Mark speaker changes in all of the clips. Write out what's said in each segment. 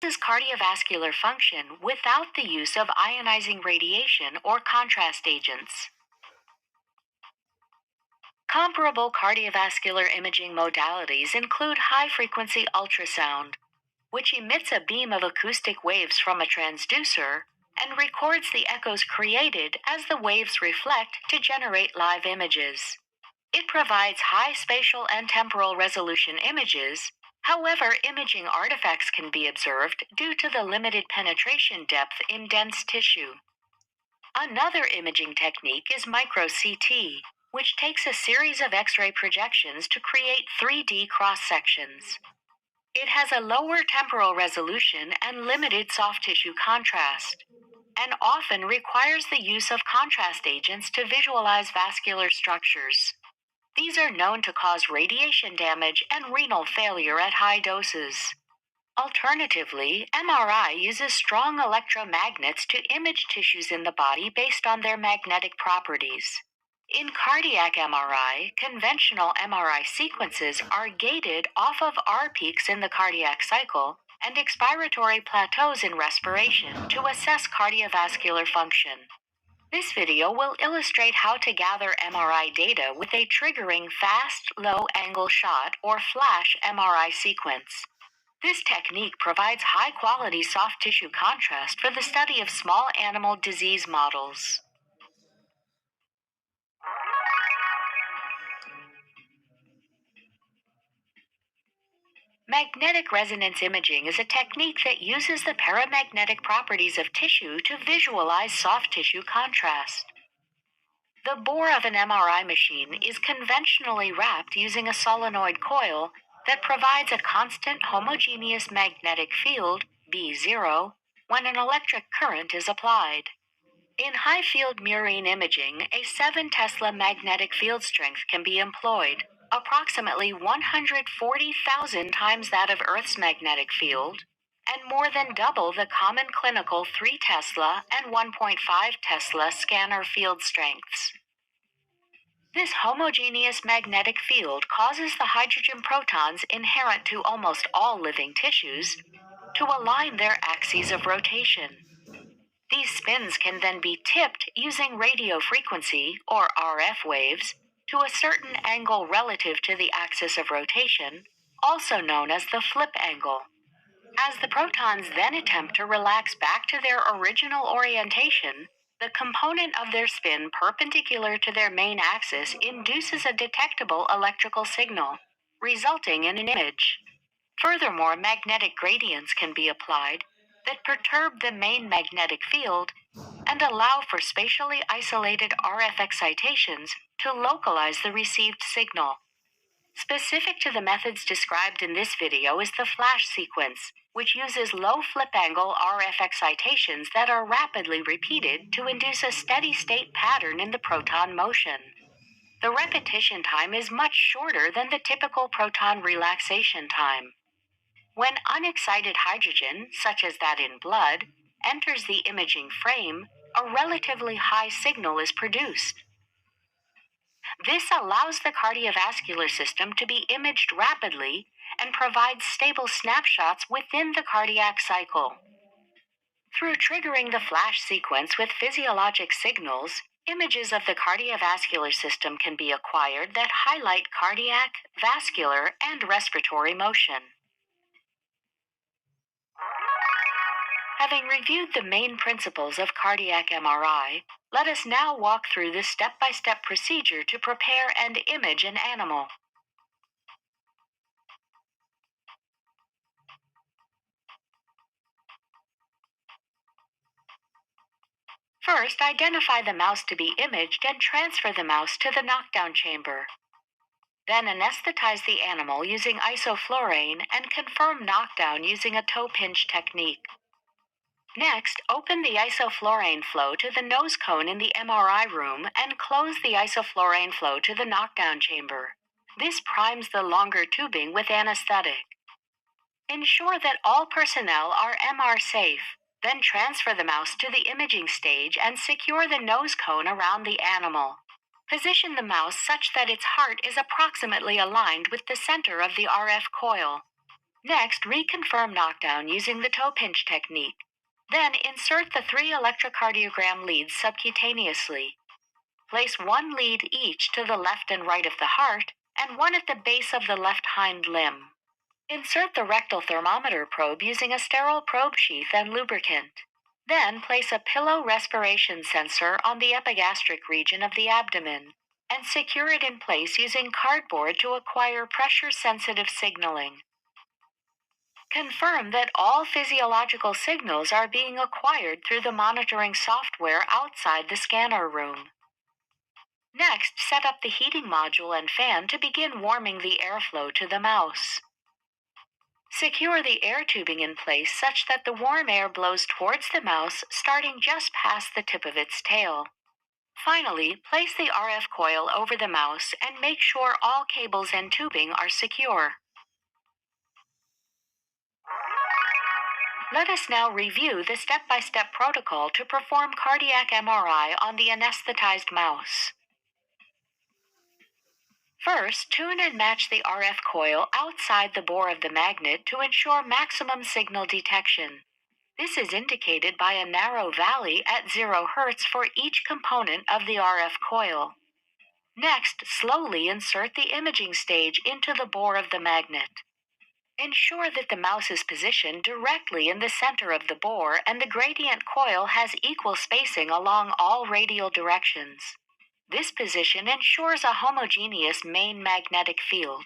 Speaker 1: Is cardiovascular function without the use of ionizing radiation or contrast agents. Comparable cardiovascular imaging modalities include high-frequency ultrasound, which emits a beam of acoustic waves from a transducer and records the echoes created as the waves reflect to generate live images. It provides high spatial and temporal resolution images. However, imaging artifacts can be observed due to the limited penetration depth in dense tissue. Another imaging technique is micro-CT, which takes a series of X-ray projections to create 3D cross-sections. It has a lower temporal resolution and limited soft tissue contrast, and often requires the use of contrast agents to visualize vascular structures. These are known to cause radiation damage and renal failure at high doses. Alternatively, MRI uses strong electromagnets to image tissues in the body based on their magnetic properties. In cardiac MRI, conventional MRI sequences are gated off of R peaks in the cardiac cycle and expiratory plateaus in respiration to assess cardiovascular function. This video will illustrate how to gather MRI data with a triggering fast, low-angle shot or flash MRI sequence. This technique provides high-quality soft tissue contrast for the study of small animal disease models. Magnetic resonance imaging is a technique that uses the paramagnetic properties of tissue to visualize soft tissue contrast. The bore of an MRI machine is conventionally wrapped using a solenoid coil that provides a constant homogeneous magnetic field, B0, when an electric current is applied. In high-field murine imaging, a 7 Tesla magnetic field strength can be employed, approximately 140,000 times that of Earth's magnetic field, and more than double the common clinical 3 Tesla and 1.5 Tesla scanner field strengths. This homogeneous magnetic field causes the hydrogen protons inherent to almost all living tissues to align their axes of rotation. These spins can then be tipped using radio frequency, or RF waves, to a certain angle relative to the axis of rotation, also known as the flip angle. As the protons then attempt to relax back to their original orientation, the component of their spin perpendicular to their main axis induces a detectable electrical signal, resulting in an image. Furthermore, magnetic gradients can be applied that perturb the main magnetic field and allow for spatially isolated RF excitations to localize the received signal. Specific to the methods described in this video is the flash sequence, which uses low flip-angle RF excitations that are rapidly repeated to induce a steady-state pattern in the proton motion. The repetition time is much shorter than the typical proton relaxation time. When unexcited hydrogen, such as that in blood, enters the imaging frame, a relatively high signal is produced. This allows the cardiovascular system to be imaged rapidly and provides stable snapshots within the cardiac cycle. Through triggering the flash sequence with physiologic signals, images of the cardiovascular system can be acquired that highlight cardiac, vascular, and respiratory motion. Having reviewed the main principles of cardiac MRI, let us now walk through the step-by-step procedure to prepare and image an animal. First, identify the mouse to be imaged and transfer the mouse to the knockdown chamber. Then anesthetize the animal using isoflurane and confirm knockdown using a toe pinch technique. Next, open the isoflurane flow to the nose cone in the MRI room and close the isoflurane flow to the knockdown chamber. This primes the longer tubing with anesthetic. Ensure that all personnel are MR safe. Then transfer the mouse to the imaging stage and secure the nose cone around the animal. Position the mouse such that its heart is approximately aligned with the center of the RF coil. Next, reconfirm knockdown using the toe pinch technique. Then insert the 3 electrocardiogram leads subcutaneously. Place 1 lead each to the left and right of the heart, and 1 at the base of the left hind limb. Insert the rectal thermometer probe using a sterile probe sheath and lubricant. Then place a pillow respiration sensor on the epigastric region of the abdomen, and secure it in place using cardboard to acquire pressure-sensitive signaling. Confirm that all physiological signals are being acquired through the monitoring software outside the scanner room. Next, set up the heating module and fan to begin warming the airflow to the mouse. Secure the air tubing in place such that the warm air blows towards the mouse, starting just past the tip of its tail. Finally, place the RF coil over the mouse and make sure all cables and tubing are secure. Let us now review the step-by-step protocol to perform cardiac MRI on the anesthetized mouse. First, tune and match the RF coil outside the bore of the magnet to ensure maximum signal detection. This is indicated by a narrow valley at 0 Hz for each component of the RF coil. Next, slowly insert the imaging stage into the bore of the magnet. Ensure that the mouse is positioned directly in the center of the bore and the gradient coil has equal spacing along all radial directions. This position ensures a homogeneous main magnetic field.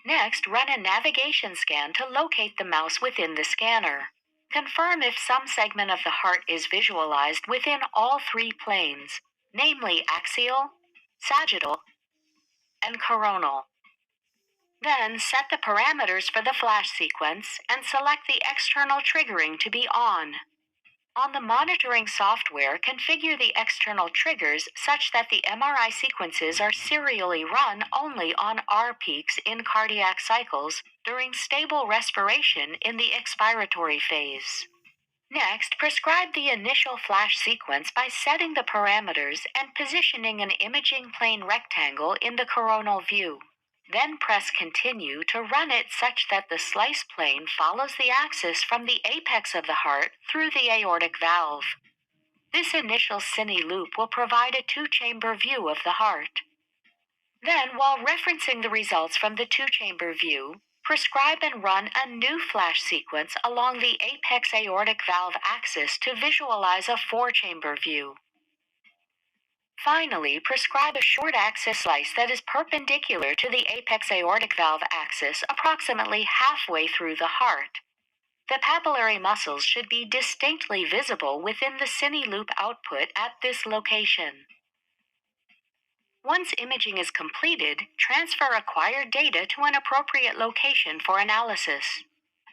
Speaker 1: Next, run a navigation scan to locate the mouse within the scanner. Confirm if some segment of the heart is visualized within all 3 planes, namely axial, sagittal, and coronal. Then set the parameters for the flash sequence and select the external triggering to be on. On the monitoring software, configure the external triggers such that the MRI sequences are serially run only on R peaks in cardiac cycles during stable respiration in the expiratory phase. Next, prescribe the initial flash sequence by setting the parameters and positioning an imaging plane rectangle in the coronal view. Then press Continue to run it such that the slice plane follows the axis from the apex of the heart through the aortic valve. This initial cine loop will provide a 2-chamber view of the heart. Then, while referencing the results from the 2-chamber view, prescribe and run a new flash sequence along the apex aortic valve axis to visualize a 4-chamber view. Finally, prescribe a short axis slice that is perpendicular to the apex aortic valve axis approximately halfway through the heart. The papillary muscles should be distinctly visible within the cine loop output at this location. Once imaging is completed, transfer acquired data to an appropriate location for analysis.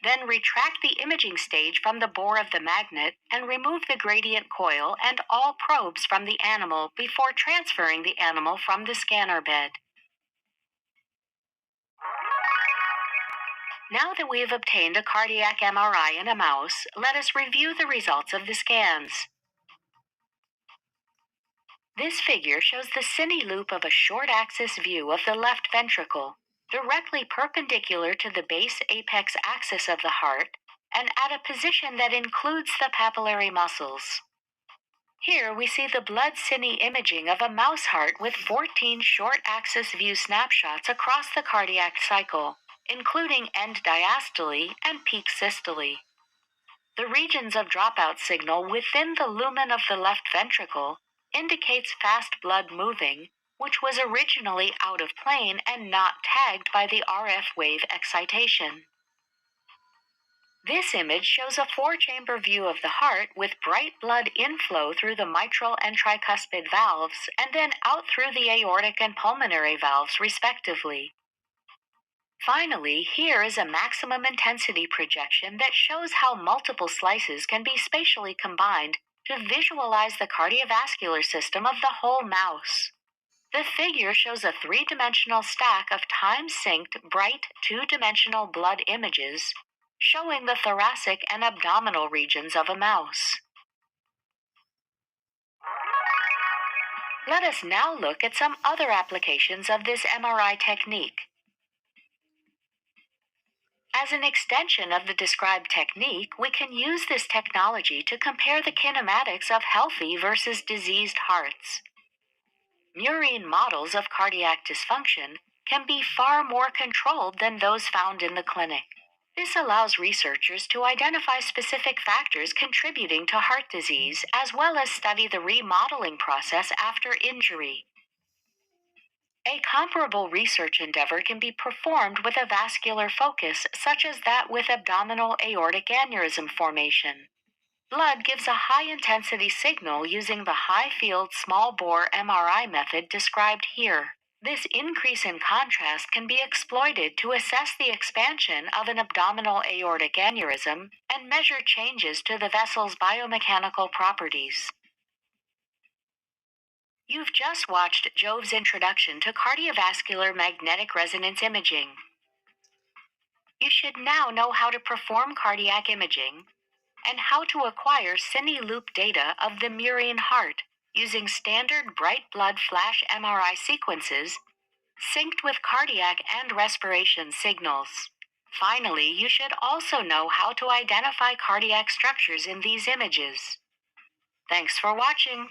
Speaker 1: Then retract the imaging stage from the bore of the magnet and remove the gradient coil and all probes from the animal before transferring the animal from the scanner bed. Now that we have obtained a cardiac MRI in a mouse, let us review the results of the scans. This figure shows the cine loop of a short axis view of the left ventricle, directly perpendicular to the base apex axis of the heart, and at a position that includes the papillary muscles. Here we see the blood cine imaging of a mouse heart with 14 short axis view snapshots across the cardiac cycle, including end diastole and peak systole. The regions of dropout signal within the lumen of the left ventricle indicates fast blood moving, which was originally out of plane and not tagged by the RF wave excitation. This image shows a 4-chamber view of the heart with bright blood inflow through the mitral and tricuspid valves and then out through the aortic and pulmonary valves respectively. Finally, here is a maximum intensity projection that shows how multiple slices can be spatially combined to visualize the cardiovascular system of the whole mouse. The figure shows a 3-dimensional stack of time-synced, bright, 2-dimensional blood images, showing the thoracic and abdominal regions of a mouse. Let us now look at some other applications of this MRI technique. As an extension of the described technique, we can use this technology to compare the kinematics of healthy versus diseased hearts. Murine models of cardiac dysfunction can be far more controlled than those found in the clinic. This allows researchers to identify specific factors contributing to heart disease, as well as study the remodeling process after injury. A comparable research endeavor can be performed with a vascular focus, such as that with abdominal aortic aneurysm formation. Blood gives a high-intensity signal using the high-field small-bore MRI method described here. This increase in contrast can be exploited to assess the expansion of an abdominal aortic aneurysm and measure changes to the vessel's biomechanical properties. You've just watched Jove's introduction to cardiovascular magnetic resonance imaging. You should now know how to perform cardiac imaging and how to acquire cine-loop data of the murine heart using standard bright blood flash MRI sequences synced with cardiac and respiration signals. Finally, you should also know how to identify cardiac structures in these images. Thanks for watching.